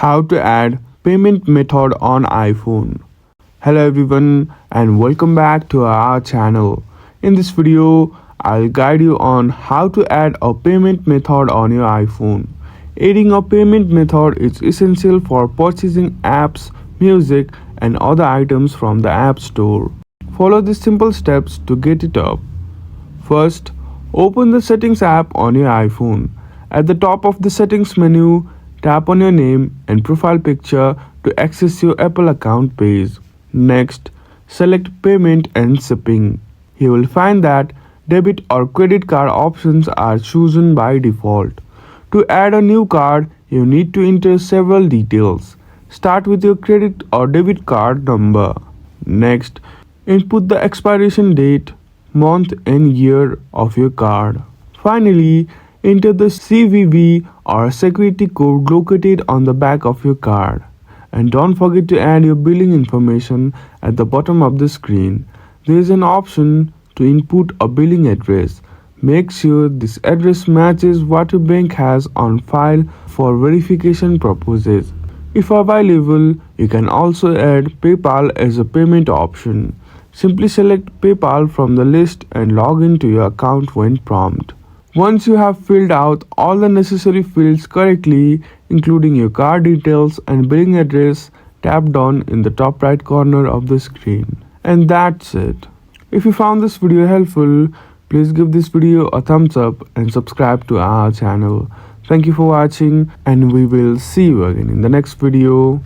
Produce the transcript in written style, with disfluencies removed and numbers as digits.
How to add payment method on iPhone. Hello everyone and welcome back to our channel. In this video, I'll guide you on how to add a payment method on your iPhone. Adding a payment method is essential for purchasing apps, music and other items from the App Store. Follow these simple steps to get it up. First, open the Settings app on your iPhone. At the top of the Settings menu, tap on your name and profile picture to access your Apple account page. Next, select Payment and Shipping. You will find that debit or credit card options are chosen by default. To add a new card, you need to enter several details. Start with your credit or debit card number. Next, input the expiration date, month and year of your card. Finally, enter the CVV or security code located on the back of your card. And don't forget to add your billing information at the bottom of the screen. There is an option to input a billing address. Make sure this address matches what your bank has on file for verification purposes. If available, you can also add PayPal as a payment option. Simply select PayPal from the list and log into your account when prompted. Once you have filled out all the necessary fields correctly, including your card details and billing address, tap down in the top right corner of the screen. And that's it. If you found this video helpful, please give this video a thumbs up and subscribe to our channel. Thank you for watching and we will see you again in the next video.